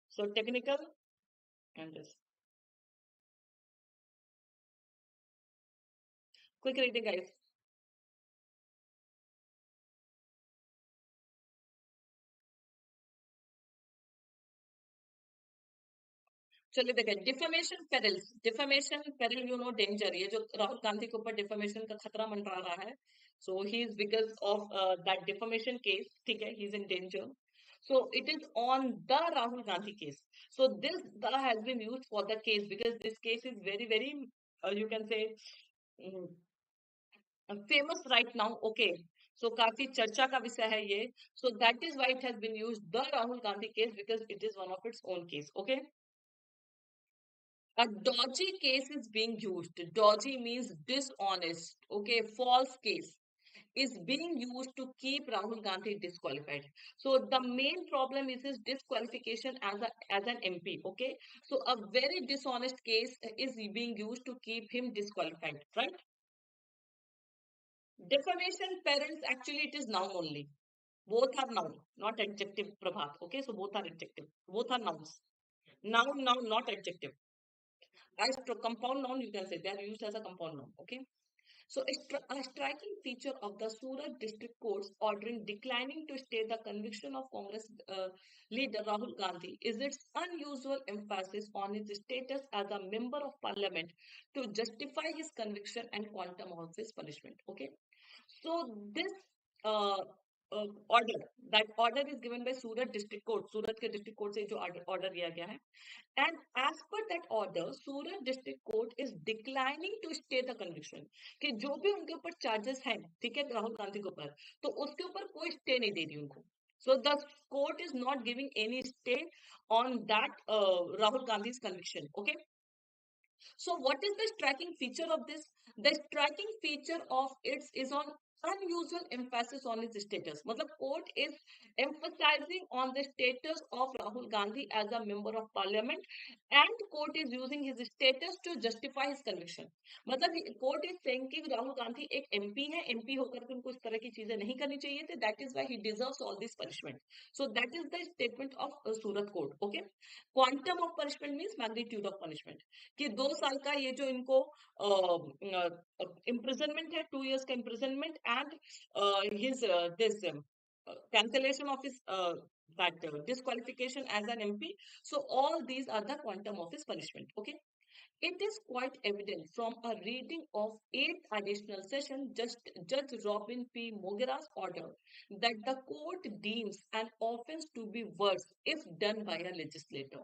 So technical and this. Quick reading, guys. चलिए देखें defamation peril you know danger. ये जो राहुल गांधी के ऊपर डिफेमेशन का खतरा मंडरा रहा है, so he is because of that defamation case. ठीक है, he is in danger. So it is on the Rahul Gandhi case. So this the has been used for the case because this case is very very you can say mm, famous right now. Okay, so काफी चर्चा का विषय है ये. So that is why it has been used the Rahul Gandhi case because it is one of its own case. Okay. A dodgy case is being used. Dodgy means dishonest. Okay, false case is being used to keep Rahul Gandhi disqualified. So the main problem is his disqualification as an MP. Okay, so a very dishonest case is being used to keep him disqualified. Right? Defamation parents actually it is noun only. Both are noun, not adjective. Prabhat. Okay, so both are adjective. Both are nouns. Noun, not adjective. as compound noun, you can say they are used as a compound noun. Okay. So, a striking feature of the Surat District Court's ordering declining to stay the conviction of Congress leader Rahul Gandhi is its unusual emphasis on his status as a member of parliament to justify his conviction and quantum of his punishment. Okay. So, this uh, order, that order is given by Surat District Court. Surat के district court से जो order दिया गया है. And as per that order, Surat District Court is declining to stay the conviction कि जो भी उनके ऊपर charges हैं, ठीक है, राहुल गांधी के ऊपर, तो उसके ऊपर कोई stay नहीं दे रही उनको. So the court is not giving any stay on that Rahul Gandhi's conviction. Okay. So what is the striking feature of this? The striking feature of it is on unusual emphasis on his status. मतलब court is emphasizing on the status of Rahul Gandhi as a member of parliament and court is using his status to justify his conviction. मतलब court is saying कि राहुल गांधी एक MP है, MP होकर के उनको इस तरह की चीजें नहीं करनी चाहिए थी. That is why he deserves all this punishment. So that is the statement of Surat court. Okay. Quantum of punishment means magnitude of punishment. कि 2 साल का ये जो इनको imprisonment है, 2 years का imprisonment and his this cancellation of his that disqualification as an MP. So all these are the quantum of his punishment. Okay. It is quite evident from a reading of 8th additional session Judge Robin P. Mogera's order that the court deems an offence to be worse if done by a legislator,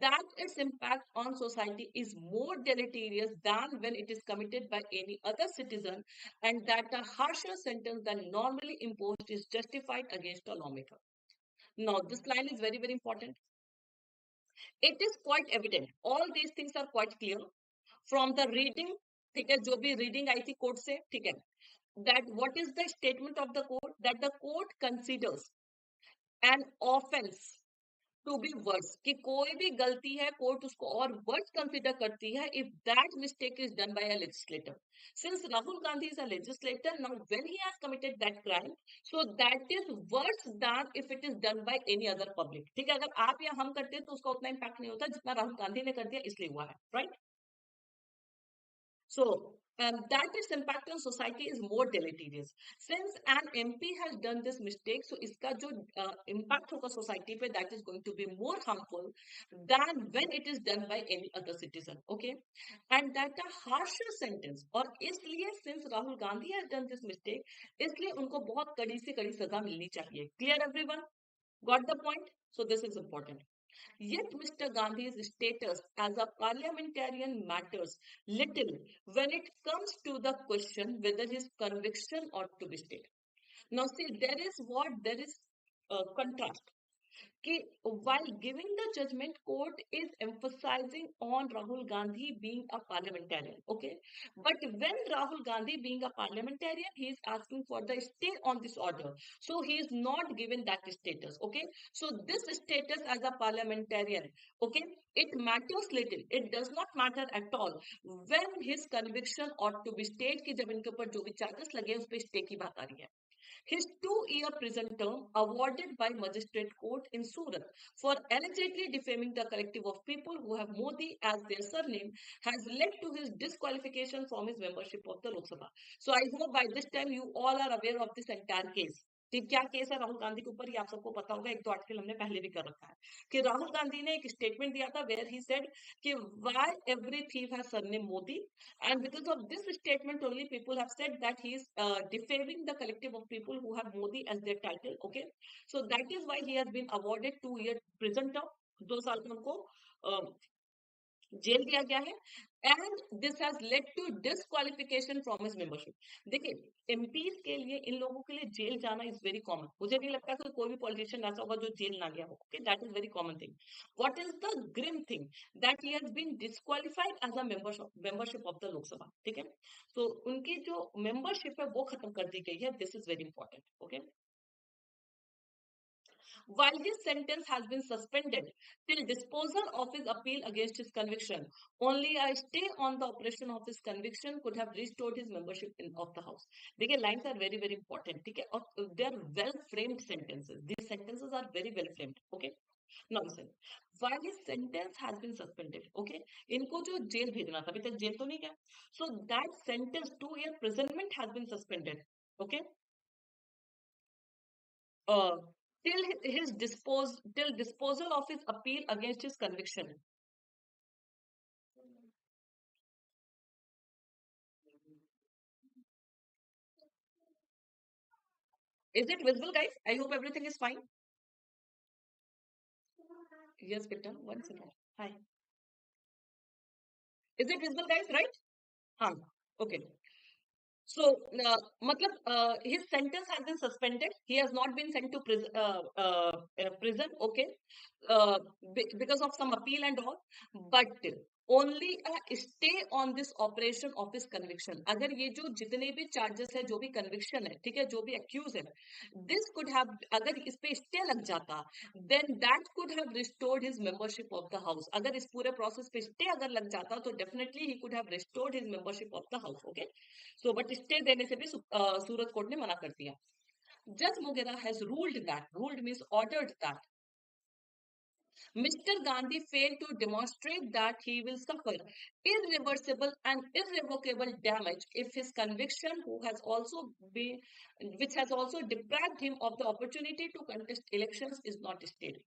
that its impact on society is more deleterious than when it is committed by any other citizen, and that a harsher sentence than normally imposed is justified against a lawmaker. Now, this line is very, very important. It is quite evident. All these things are quite clear from the reading. ठीक है, जो भी reading आई थी court से, ठीक है, that what is the statement of the court, that the court considers an offense to be worse, कि कोई भी गलती है कोर्ट उसको और वर्स कंसिडर करती है if that mistake is done by a legislator. Since Rahul Gandhi is a legislator, now when he has committed that crime, so that is verse then if it is done by any other public. ठीक है, अगर आप या हम करते हैं तो उसका उतना इंपैक्ट नहीं होता जितना राहुल गांधी ने कर दिया इसलिए हुआ है. Right. So that its impact on society is more deleterious. Since an MP has done this mistake, so iska jo impact hoga society pe, that is going to be more harmful than when it is done by any other citizen. Okay, and that a harsher sentence, और इसलिए since Rahul Gandhi has done this mistake, इसलिए उनको बहुत कड़ी से कड़ी सजा मिलनी चाहिए. Clear everyone? Got the point? So this is important. Yet Mr. Gandhi's status as a parliamentarian matters little when it comes to the question whether his conviction ought to be stayed. Now see, there is contrast. कि while giving the judgment, court is emphasizing on Rahul Gandhi being a parliamentarian. Okay, but when Rahul Gandhi being a parliamentarian, he is asking for the stay on this order, so he is not given that status. Okay, so this status as a parliamentarian, okay, it matters little. It does not matter at all when his conviction ought to be stayed. कि जब इनके ऊपर जो भी charges लगे उस पे stay की बात आ रही है. His 2-year prison term awarded by magistrate court in Surat for allegedly defaming the collective of people who have Modi as their surname has led to his disqualification from his membership of the Lok Sabha. So I hope by this time you all are aware of this entire case. ठीक, क्या case है राहुल गांधी के ऊपर, ये आप सबको पता होगा. एक दो आर्टिकल हमने पहले भी कर रखा है कि राहुल गांधी ने एक स्टेटमेंट दिया था वेयर ही सेड कि why every thief has surname Modi, and because of this statement only people have said that he is defaming the collective of people who have Modi as their title. Okay, so that is why he has been awarded 2-year prison term. 2 साल का उनको jail दिया गया है. And this has led to disqualification from his membership. देखिए, MPs के लिए, इन लोगों के लिए जेल जाना इज वेरी कॉमन. मुझे नहीं लगता कि कोई भी पॉलिटिशियन ऐसा होगा जो जेल ना गया हो. Okay, that is very common thing. What is the grim thing, that he has been disqualified as a membership of the Lok Sabha. ठीक है, तो उनकी जो मेंबरशिप है वो खत्म कर दी गई है. This is very important. Okay, while his sentence has been suspended till disposal of his appeal against his conviction, only a stay on the operation of his conviction could have restored his membership of the house. देखिए, lines are very very important. ठीक है, और they are well framed sentences. These sentences are very well framed. Okay. Nonsense. While his sentence has been suspended, okay, इनको जो jail भेजना था, अभी तक जेल तो नहीं गया, so that sentence 2 year imprisonment has been suspended, okay, uh, till disposal of his appeal against his conviction. Is it visible, guys? I hope everything is fine. Yes, Victor. 1 second. Hi. Is it visible, guys? Right? हाँ. Okay. So, his sentence has been suspended. He has not been sent to prison. Okay, because of some appeal and all. But only a stay on this operation of his conviction. अगर ये जो जितने भी charges है, जो भी conviction है, ठीक है, जो भी accuse है, this could have, अगर इस पे stay लग जाता, then that could have restored his membership of the house. अगर इस पूरे process पे stay अगर लग जाता, तो definitely he could have restored his membership of the house. Okay. So, but stay देने से भी सूरत कोर्ट ने मना कर दिया. Judge Mogera has ruled that, ruled means ordered that Mr. Gandhi failed to demonstrate that he will suffer irreversible and irrevocable damage if his conviction, which has also deprived him of the opportunity to contest elections, is not stayed.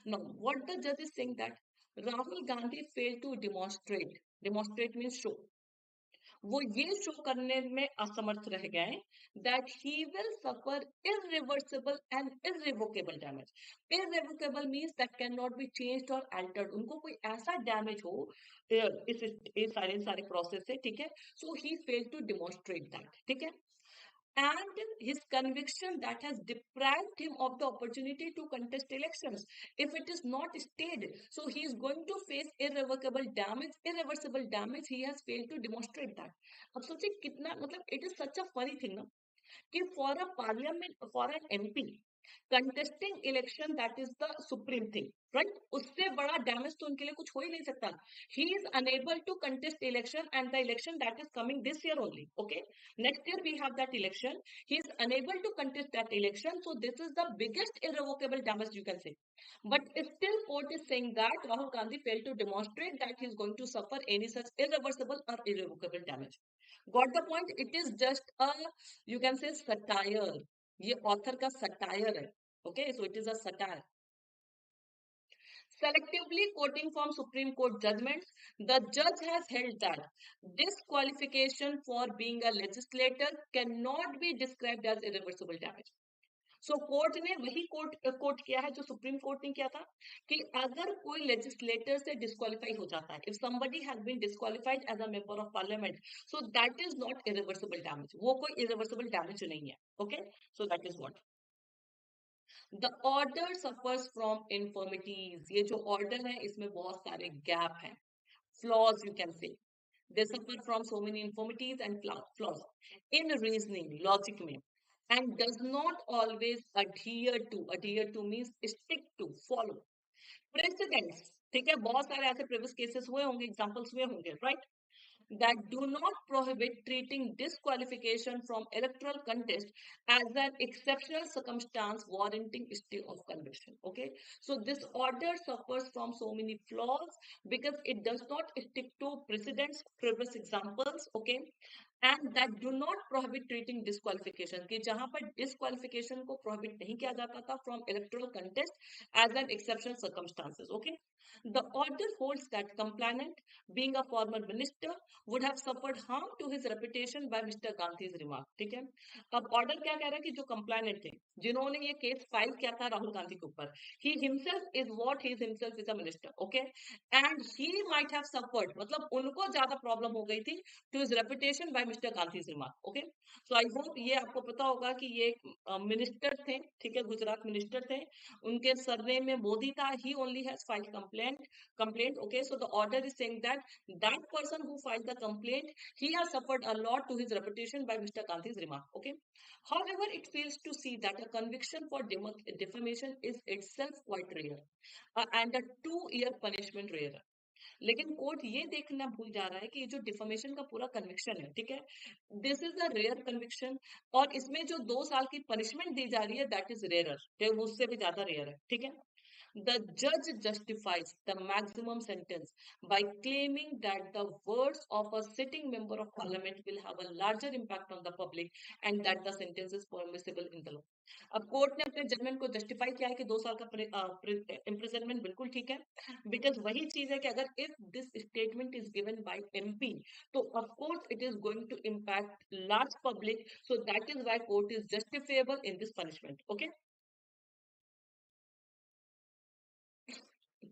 Now, what the judge is saying that Rahul Gandhi failed to demonstrate. Demonstrate means show. वो ये show करने में असमर्थ रह गए that he will suffer irreversible and irrevocable damage. Irrevocable means that can not be changed और Altered. उनको कोई ऐसा डैमेज हो इस सारे प्रोसेस से, ठीक है. So he fail to demonstrate that, ठीक है. And his conviction that has deprived him of the opportunity to contest elections, if it is not stayed, so he is going to face irrevocable damage, irreversible damage. He has failed to demonstrate that. अब सोचिए कितना, मतलब it is such a funny thing ना, कि for a parliament, for an MP contesting election, that is the supreme thing, right? उससे बड़ा damage तो उनके लिए कुछ हो ही नहीं सकता. He is unable to contest election, and the election that is coming this year only, okay, next year we have that election. He is unable to contest that election, so this is the biggest irrevocable damage, you can say. But still court is saying that Rahul Gandhi failed to demonstrate that he is going to suffer any such irreversible or irrevocable damage. Got the point? It is just a, you can say, satire. ये author का satire है. Okay, so it is a satire. Selectively quoting from Supreme Court judgments, the judge has held that disqualification for being a legislator cannot be described as irreversible damage. So court ने वही court किया है जो supreme court ने किया था, कि अगर कोई लेजिस्लेटर से डिस्क्वालीफाई हो जाता है, if somebody has been disqualified as a member of parliament, so that is not irreversible damage. वो कोई इरिवर्सिबल डैमेज नहीं है. Okay, so that is what the order suffers from infirmities. ये जो ऑर्डर है इसमें बहुत सारे गैप हैं, flaws you can say. They suffer from so many infirmities and flaws in reasoning, logic में, and does not always adhere to means stick to, follow precedents. ठीक है, बहुत सारे ऐसे previous cases हुए होंगे, examples हुए होंगे, right, that do not prohibit treating disqualification from electoral contest as an exceptional circumstance warranting stay of conviction. Okay, so this order suffers from so many flaws because it does not stick to precedents, previous examples. Okay, and that do not prohibit treating disqualification, कि जहां पर disqualification को prohibit नहीं किया जाता था from electoral contest as an exceptional circumstances. Okay, the order holds that complainant, being a former minister, would have suffered harm to his reputation by Mr. Gandhi's remark. ठीक है, अब ऑर्डर क्या कह रहा है कि जो कंप्लेनेंट थे, जिन्होंने ये केस फाइल किया था राहुल गांधी के ऊपर, he himself is what he himself is a minister, okay, and he might have suffered, मतलब उनको ज्यादा प्रॉब्लम हो गई थी to his reputation by Mr. Gandhi's remark. Okay, so I hope ये आपको पता होगा कि ये मिनिस्टर थे, ठीक है, गुजरात मिनिस्टर थे, उनके सरनेम में मोदी था. He only has filed complaint. Okay, so the order is saying that that person who filed the complaint, he has suffered a lot to his reputation by Mr. Gandhi's remark. Okay, however, it fails to see that a conviction for defamation is itself quite rare, and a 2 year punishment rarer. लेकिन court ये देखना भूल जा रहा है कि ये जो डिफॉर्मेशन का पूरा कन्विक्शन है, ठीक है, this is a rare conviction, और इसमें जो 2 साल की पनिशमेंट दी जा रही है दैट इज रेयर, उससे भी ज्यादा रेयर है. ठीक है, The judge justifies the maximum sentence by claiming that the words of a sitting member of parliament will have a larger impact on the public and that the sentence is permissible in the law. अब court ने अपने judgement को justify किया है कि 2 साल का imprisonment बिल्कुल ठीक है, बिकॉज वही चीज है कि अगर if this statement is given by MP तो of course it is going to impact large public, so that is why court is justifiable in this punishment. Okay.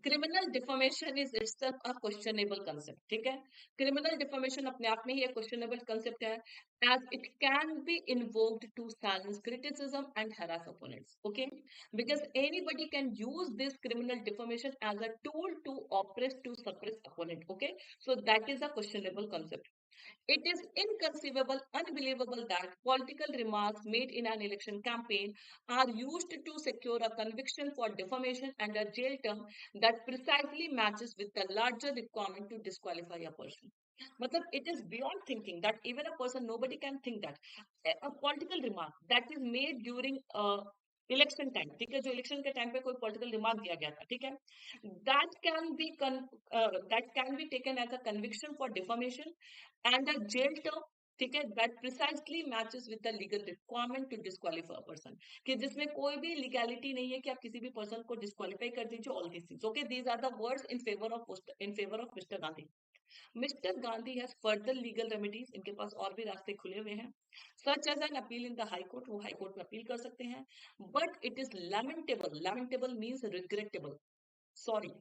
Criminal defamation is itself a questionable concept. ठीक है, criminal defamation अपने आप में ही एक questionable concept है, as it can be invoked to silence criticism and harass opponents. Okay, because anybody can use this criminal defamation as a tool to oppress, to suppress opponent. Okay, so that is a questionable concept. It is inconceivable, unbelievable that political remarks made in an election campaign are used to secure a conviction for defamation and a jail term that precisely matches with the larger requirement to disqualify a person. Matlab, it is beyond thinking that even a person, nobody can think that a political remark that is made during election time, ठीक है, जो election के time पे कोई political remark दिया गया था, ठीक है, that can be taken as a conviction for defamation and a jail term, ठीक है, that precisely matches with the legal requirement to disqualify a person, कि जिसमें कोई भी लीगैलिटी नहीं है कि आप किसी भी पर्सन को डिस्क्वालीफाई कर दीजिए. All this things. Okay, these are the words in favour of mister Gandhi. Mister Gandhi has further legal remedies. इनके पास और भी रास्ते खुले हुए हैं, such as an appeal in the high court. वो हाई कोर्ट में अपील कर सकते हैं. But it is lamentable. Lamentable means regrettable. Sorry,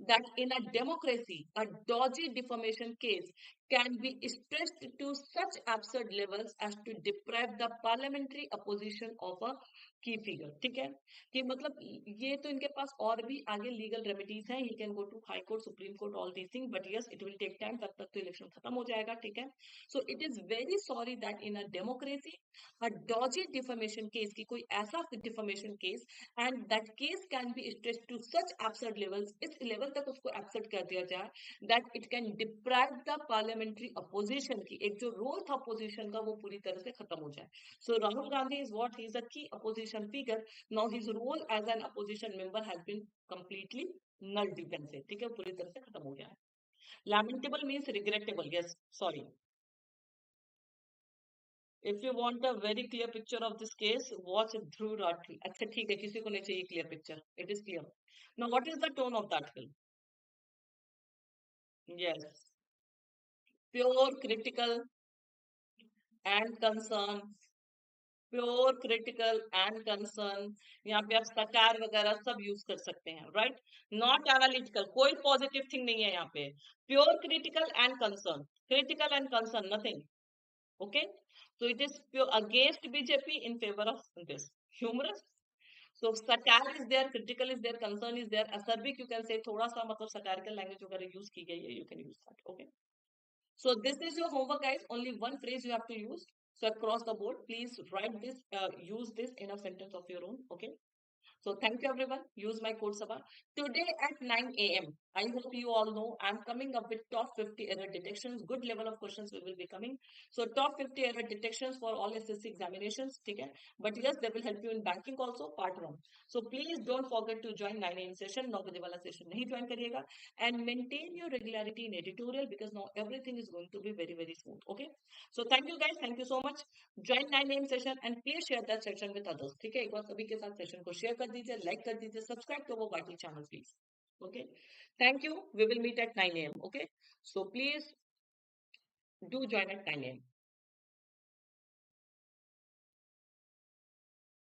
that in a democracy, a dodgy defamation case can be stretched to such absurd levels as to deprive the parliamentary opposition of a की figure. ठीक है, कि मतलब ये तो इनके पास और भी आगे लीगल रेमेडीज हैं. He can go to high court, supreme court, all these thing, but yes it will take time. तब तक तो इलेक्शन खत्म हो जाएगा. ठीक है, so it is very sorry that in a democracy a dodgy defamation case, की कोई ऐसा defamation case, and that case can be stretched to such absurd levels, इस लेवल तक उसको एब्सर्ड कर दिया जाए that it can deprive the parliamentary opposition की, एक जो रोल था अपोजिशन का वो पूरी तरह से खत्म हो जाए. So Rahul Gandhi is what? He is a key opposition figure. Now his role as an opposition member has been completely null, you can say. ठीक है, पूरी तरह से खत्म हो गया है. Lamentable means regrettable. Yes, sorry. If you want a very clear picture of this case, watch Dhruv article. अच्छा ठीक है, किसी को नहीं चाहिए clear picture. It is clear. Now what is the tone of the article? Yes, pure critical and concern. Pure critical and concern. यहाँ पे आप सकार वगैरह सब यूज कर सकते हैं, राइट. नॉट एनालिटिकल, कोई पॉजिटिव थिंग नहीं है यहाँ पे. Pure critical and concern. Critical and concern, nothing. Okay, so it is pure against BJP in favor of this. Humorous. So satire is there, critical is there, concern is there, acerbic you can say, थोड़ा सा मतलब satirical language वगैरह use की गई है, you can use that. Okay, so this is your homework, guys. Only one phrase you have to use. So across the board, please write this, use this in a sentence of your own. Okay. So thank you everyone. Use my code Saba. Today at 9 a.m. I hope you all know I'm coming up with top 50 error detections. Good level of questions will be coming. So top 50 error detections for all SSC examinations. Okay. But yes, they will help you in banking also, part 1. So please don't forget to join 9 a.m. session. 9 baje wala session nahi join kariega. And maintain your regularity in editorial because now everything is going to be very, very smooth. Okay. So thank you guys. Thank you so much. Join 9 a.m. session and please share that session with others. ठीक है, एक बार सभी के साथ session को share कर दीजिए, like कर दीजिए, subscribe to our vital channel please. Okay, thank you. We will meet at 9 a.m. Okay, so please do join at 9 a.m.